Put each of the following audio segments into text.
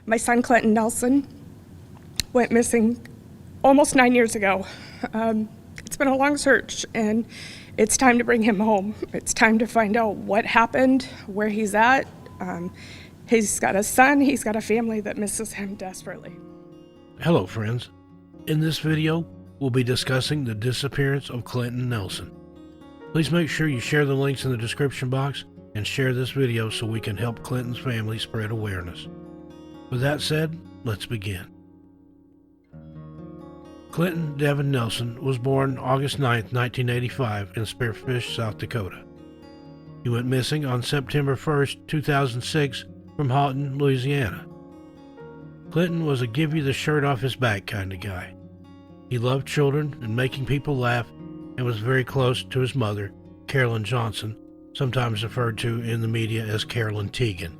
My son, Clinton Nelson, went missing almost 9 years ago. It's been a long search, and it's time to bring him home. It's time to find out what happened, where he's at. He's got a son, he's got a family that misses him desperately. Hello, friends. In this video, we'll be discussing the disappearance of Clinton Nelson. Please make sure you share the links in the description box and share this video so we can help Clinton's family spread awareness. With that said, let's begin. Clinton Devin Nelson was born August 9, 1985 in Spearfish, South Dakota. He went missing on September 1, 2006 from Houghton, Louisiana. Clinton was a give you the shirt off his back kind of guy. He loved children and making people laugh and was very close to his mother, Carolyn Johnson, sometimes referred to in the media as Carolyn Teigen.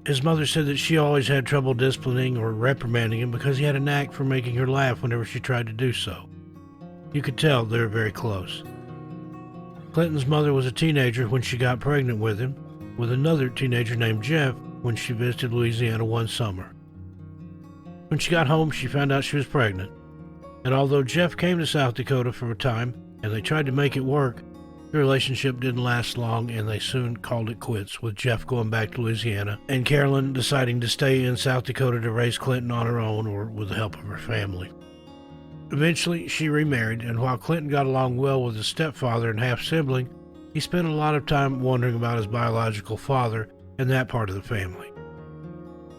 His mother said that she always had trouble disciplining or reprimanding him because he had a knack for making her laugh whenever she tried to do so. You could tell they were very close. Clinton's mother was a teenager when she got pregnant with him, with another teenager named Jeff when she visited Louisiana one summer. When she got home, she found out she was pregnant, and although Jeff came to South Dakota for a time and they tried to make it work, the relationship didn't last long and they soon called it quits, with Jeff going back to Louisiana and Carolyn deciding to stay in South Dakota to raise Clinton on her own or with the help of her family. Eventually, she remarried, and while Clinton got along well with his stepfather and half-sibling, he spent a lot of time wondering about his biological father and that part of the family.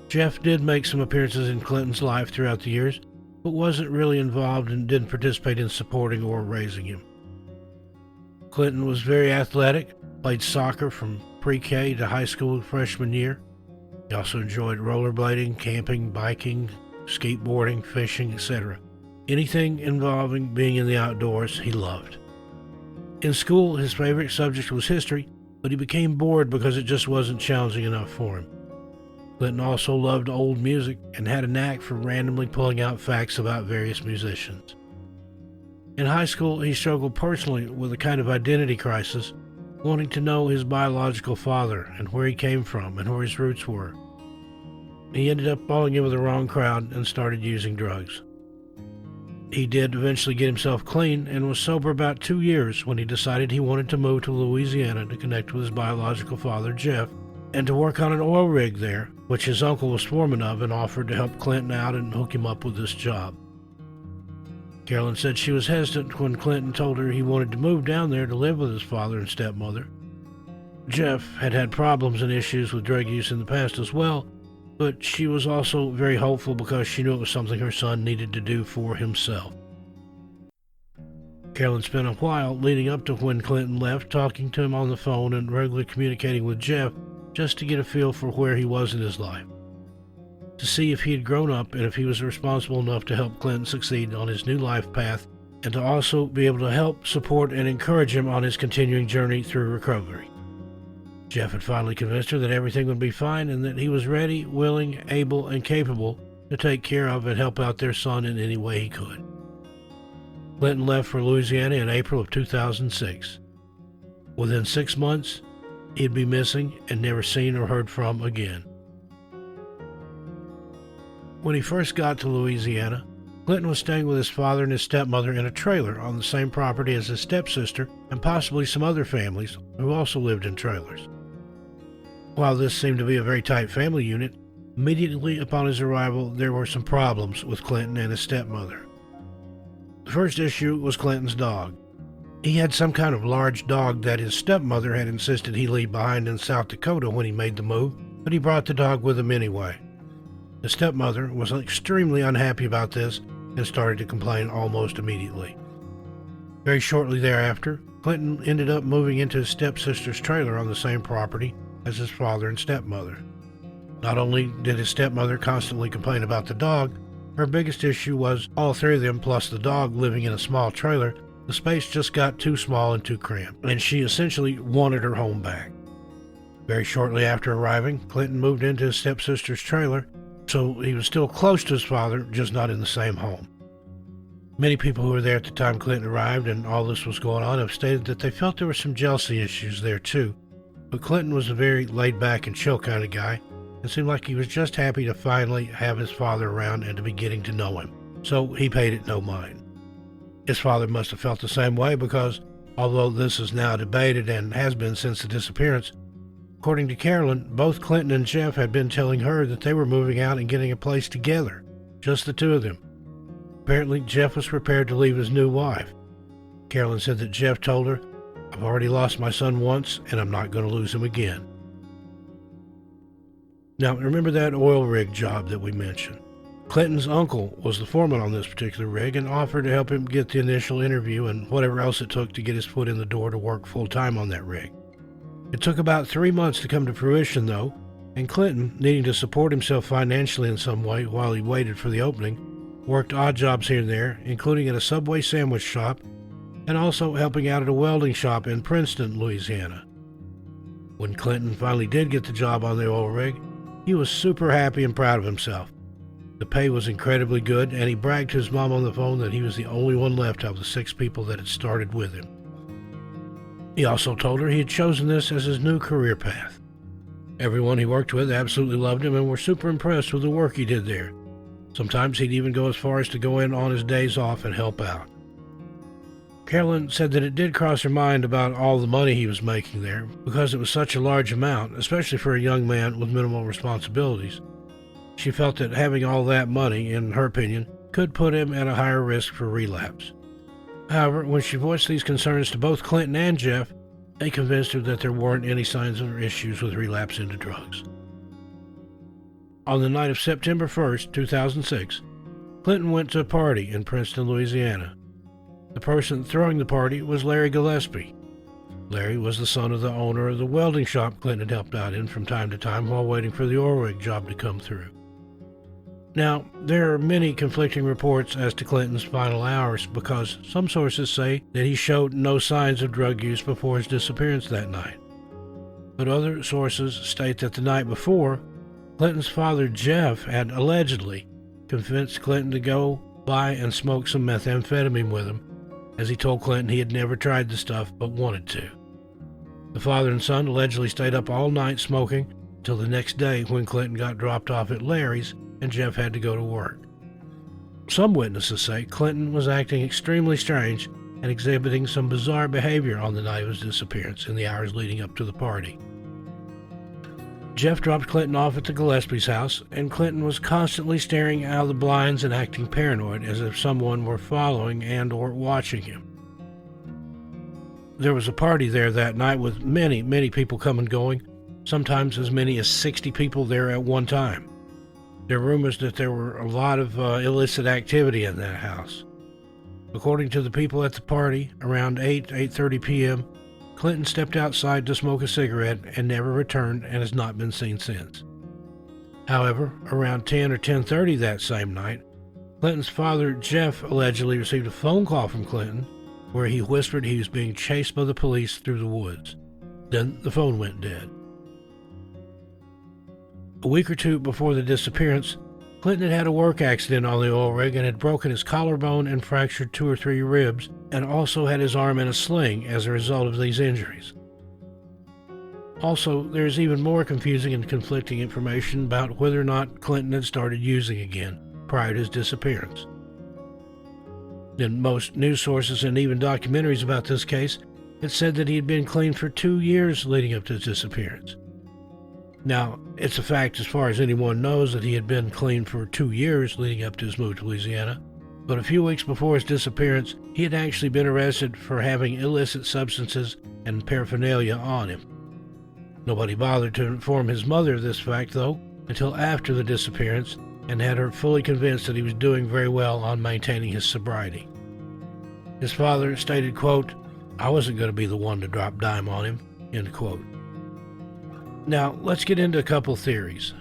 Jeff did make some appearances in Clinton's life throughout the years, but wasn't really involved and didn't participate in supporting or raising him. Clinton was very athletic, played soccer from pre-K to high school freshman year. He also enjoyed rollerblading, camping, biking, skateboarding, fishing, etc. Anything involving being in the outdoors, he loved. In school, his favorite subject was history, but he became bored because it just wasn't challenging enough for him. Clinton also loved old music and had a knack for randomly pulling out facts about various musicians. In high school, he struggled personally with a kind of identity crisis, wanting to know his biological father and where he came from and where his roots were. He ended up falling in with the wrong crowd and started using drugs. He did eventually get himself clean and was sober about 2 years when he decided he wanted to move to Louisiana to connect with his biological father, Jeff, and to work on an oil rig there, which his uncle was foreman of and offered to help Clinton out and hook him up with this job. Carolyn said she was hesitant when Clinton told her he wanted to move down there to live with his father and stepmother. Jeff had had problems and issues with drug use in the past as well, but she was also very hopeful because she knew it was something her son needed to do for himself. Carolyn spent a while leading up to when Clinton left talking to him on the phone and regularly communicating with Jeff just to get a feel for where he was in his life, to see if he had grown up and if he was responsible enough to help Clinton succeed on his new life path, and to also be able to help, support, and encourage him on his continuing journey through recovery. Jeff had finally convinced her that everything would be fine and that he was ready, willing, able, and capable to take care of and help out their son in any way he could. Clinton left for Louisiana in April of 2006. Within 6 months, he'd be missing and never seen or heard from again. When he first got to Louisiana, Clinton was staying with his father and his stepmother in a trailer on the same property as his stepsister and possibly some other families who also lived in trailers. While this seemed to be a very tight family unit, immediately upon his arrival there were some problems with Clinton and his stepmother. The first issue was Clinton's dog. He had some kind of large dog that his stepmother had insisted he leave behind in South Dakota when he made the move, but he brought the dog with him anyway. The stepmother was extremely unhappy about this and started to complain almost immediately. Very shortly thereafter, Clinton ended up moving into his stepsister's trailer on the same property as his father and stepmother. Not only did his stepmother constantly complain about the dog, her biggest issue was all three of them plus the dog living in a small trailer. The space just got too small and too cramped, and she essentially wanted her home back. Very shortly after arriving, Clinton moved into his stepsister's trailer, so he was still close to his father, just not in the same home. Many people who were there at the time Clinton arrived and all this was going on have stated that they felt there were some jealousy issues there too, but Clinton was a very laid-back and chill kind of guy, and seemed like he was just happy to finally have his father around and to be getting to know him, so he paid it no mind. His father must have felt the same way because, although this is now debated and has been since the disappearance, according to Carolyn, both Clinton and Jeff had been telling her that they were moving out and getting a place together, just the two of them. Apparently, Jeff was prepared to leave his new wife. Carolyn said that Jeff told her, "I've already lost my son once, and I'm not going to lose him again." Now, remember that oil rig job that we mentioned? Clinton's uncle was the foreman on this particular rig and offered to help him get the initial interview and whatever else it took to get his foot in the door to work full-time on that rig. It took about 3 months to come to fruition, though, and Clinton, needing to support himself financially in some way while he waited for the opening, worked odd jobs here and there, including at a Subway sandwich shop and also helping out at a welding shop in Princeton, Louisiana. When Clinton finally did get the job on the oil rig, he was super happy and proud of himself. The pay was incredibly good, and he bragged to his mom on the phone that he was the only one left of the 6 people that had started with him. He also told her he had chosen this as his new career path. Everyone he worked with absolutely loved him and were super impressed with the work he did there. Sometimes he'd even go as far as to go in on his days off and help out. Carolyn said that it did cross her mind about all the money he was making there, because it was such a large amount, especially for a young man with minimal responsibilities. She felt that having all that money, in her opinion, could put him at a higher risk for relapse. However, when she voiced these concerns to both Clinton and Jeff, they convinced her that there weren't any signs or issues with relapse into drugs. On the night of September 1st, 2006, Clinton went to a party in Princeton, Louisiana. The person throwing the party was Larry Gillespie. Larry was the son of the owner of the welding shop Clinton had helped out in from time to time while waiting for the oil rig job to come through. Now, there are many conflicting reports as to Clinton's final hours because some sources say that he showed no signs of drug use before his disappearance that night. But other sources state that the night before, Clinton's father, Jeff, had allegedly convinced Clinton to go by and smoke some methamphetamine with him, as he told Clinton he had never tried the stuff but wanted to. The father and son allegedly stayed up all night smoking till the next day when Clinton got dropped off at Larry's and Jeff had to go to work. Some witnesses say Clinton was acting extremely strange and exhibiting some bizarre behavior on the night of his disappearance in the hours leading up to the party. Jeff dropped Clinton off at the Gillespie's house, and Clinton was constantly staring out of the blinds and acting paranoid as if someone were following and or watching him. There was a party there that night with many people coming and going, sometimes as many as 60 people there at one time. There are rumors that there were a lot of illicit activity in that house. According to the people at the party, around 8:30 p.m., Clinton stepped outside to smoke a cigarette and never returned and has not been seen since. However, around 10 or 10:30 that same night, Clinton's father, Jeff, allegedly received a phone call from Clinton where he whispered he was being chased by the police through the woods. Then the phone went dead. A week or two before the disappearance, Clinton had had a work accident on the oil rig and had broken his collarbone and fractured 2 or 3 ribs, and also had his arm in a sling as a result of these injuries. Also, there is even more confusing and conflicting information about whether or not Clinton had started using again prior to his disappearance. In most news sources and even documentaries about this case, it said that he had been clean for 2 years leading up to his disappearance. Now, it's a fact as far as anyone knows that he had been clean for 2 years leading up to his move to Louisiana, but a few weeks before his disappearance, he had actually been arrested for having illicit substances and paraphernalia on him. Nobody bothered to inform his mother of this fact, though, until after the disappearance, and had her fully convinced that he was doing very well on maintaining his sobriety. His father stated, quote, "I wasn't going to be the one to drop dime on him," end quote. Now, let's get into a couple theories.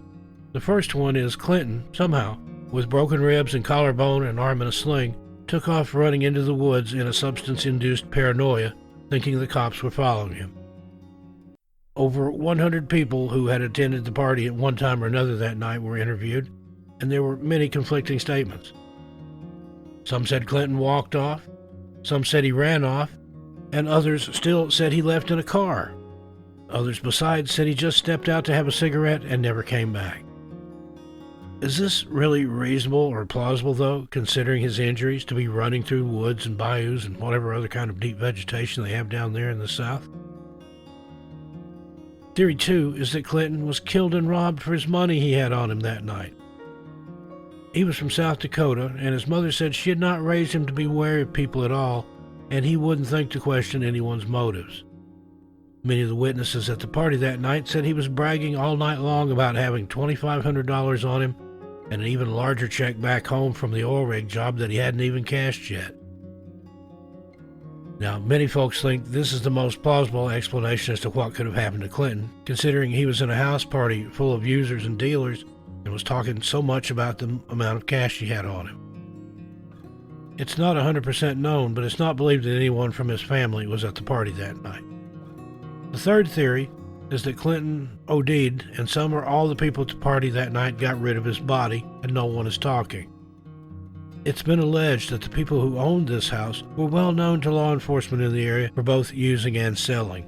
The first one is Clinton, somehow, with broken ribs and collarbone and arm in a sling, took off running into the woods in a substance-induced paranoia, thinking the cops were following him. Over 100 people who had attended the party at one time or another that night were interviewed, and there were many conflicting statements. Some said Clinton walked off, some said he ran off, and others still said he left in a car. Others besides said he just stepped out to have a cigarette and never came back. Is this really reasonable or plausible, though, considering his injuries, to be running through woods and bayous and whatever other kind of deep vegetation they have down there in the South? Theory 2 is that Clinton was killed and robbed for his money he had on him that night. He was from South Dakota, and his mother said she had not raised him to be wary of people at all, and he wouldn't think to question anyone's motives. Many of the witnesses at the party that night said he was bragging all night long about having $2,500 on him and an even larger check back home from the oil rig job that he hadn't even cashed yet. Now, many folks think this is the most plausible explanation as to what could have happened to Clinton, considering he was in a house party full of users and dealers and was talking so much about the amount of cash he had on him. It's not 100% known, but it's not believed that anyone from his family was at the party that night. The third theory is that Clinton OD'd, and some or all the people at the party that night got rid of his body, and no one is talking. It's been alleged that the people who owned this house were well known to law enforcement in the area for both using and selling.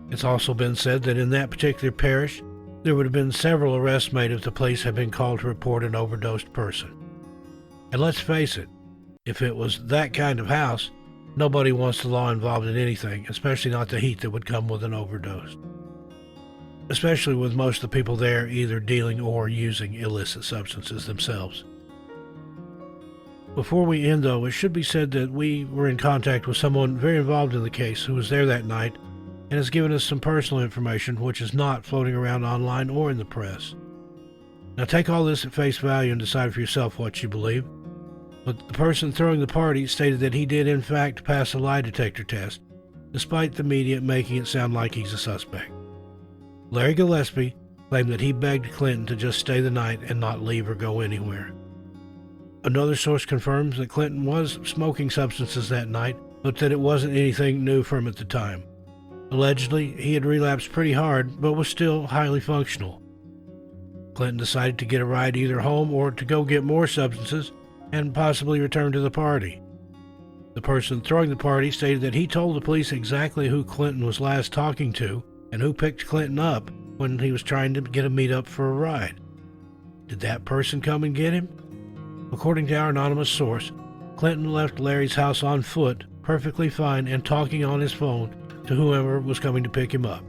It's also been said that in that particular parish, there would have been several arrests made if the police had been called to report an overdosed person. And let's face it, if it was that kind of house, nobody wants the law involved in anything, especially not the heat that would come with an overdose. Especially with most of the people there either dealing or using illicit substances themselves. Before we end, though, it should be said that we were in contact with someone very involved in the case who was there that night and has given us some personal information which is not floating around online or in the press. Now take all this at face value and decide for yourself what you believe. But the person throwing the party stated that he did in fact pass a lie detector test, despite the media making it sound like he's a suspect. Larry Gillespie claimed that he begged Clinton to just stay the night and not leave or go anywhere. Another source confirms that Clinton was smoking substances that night, but that it wasn't anything new for him at the time. Allegedly, he had relapsed pretty hard, but was still highly functional. Clinton decided to get a ride either home or to go get more substances and possibly return to the party. The person throwing the party stated that he told the police exactly who Clinton was last talking to and who picked Clinton up when he was trying to get a meet-up for a ride. Did that person come and get him? According to our anonymous source, Clinton left Larry's house on foot, perfectly fine and talking on his phone to whoever was coming to pick him up.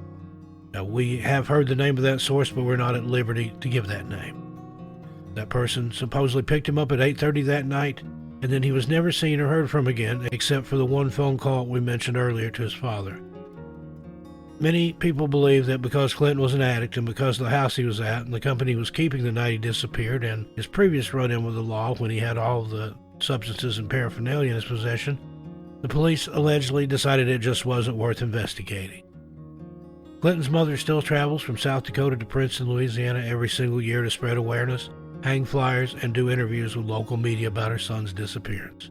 Now, we have heard the name of that source, but we're not at liberty to give that name. That person supposedly picked him up at 8:30 that night, and then he was never seen or heard from again, except for the one phone call we mentioned earlier to his father. Many people believe that because Clinton was an addict and because of the house he was at and the company he was keeping the night he disappeared and his previous run-in with the law when he had all the substances and paraphernalia in his possession, the police allegedly decided it just wasn't worth investigating. Clinton's mother still travels from South Dakota to Princeton, Louisiana every single year to spread awareness, hang flyers, and do interviews with local media about her son's disappearance.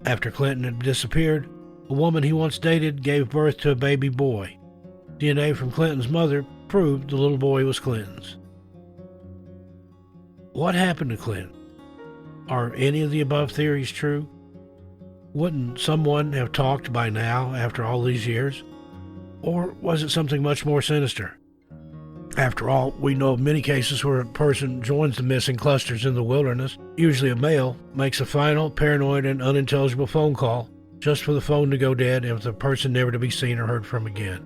After Clinton had disappeared, a woman he once dated gave birth to a baby boy. DNA from Clinton's mother proved the little boy was Clinton's. What happened to Clinton? Are any of the above theories true? Wouldn't someone have talked by now after all these years? Or was it something much more sinister? After all, we know of many cases where a person joins the missing clusters in the wilderness, usually a male, makes a final, paranoid, and unintelligible phone call just for the phone to go dead and for the person never to be seen or heard from again.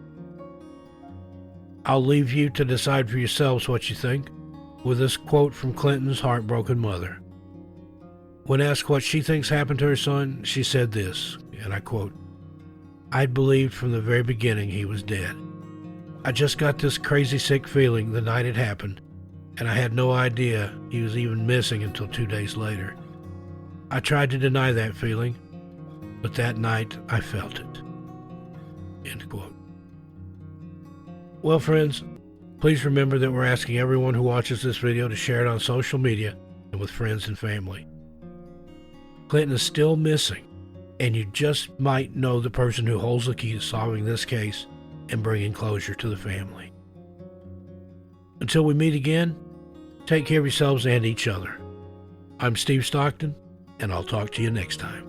I'll leave you to decide for yourselves what you think with this quote from Clinton's heartbroken mother. When asked what she thinks happened to her son, she said this, and I quote, "I'd believed from the very beginning he was dead. I just got this crazy sick feeling the night it happened, and I had no idea he was even missing until 2 days later. I tried to deny that feeling, but that night I felt it." End quote. Well, friends, please remember that we're asking everyone who watches this video to share it on social media and with friends and family. Clinton is still missing, and you just might know the person who holds the key to solving this case and bringing closure to the family. Until we meet again, take care of yourselves and each other. I'm Steve Stockton, and I'll talk to you next time.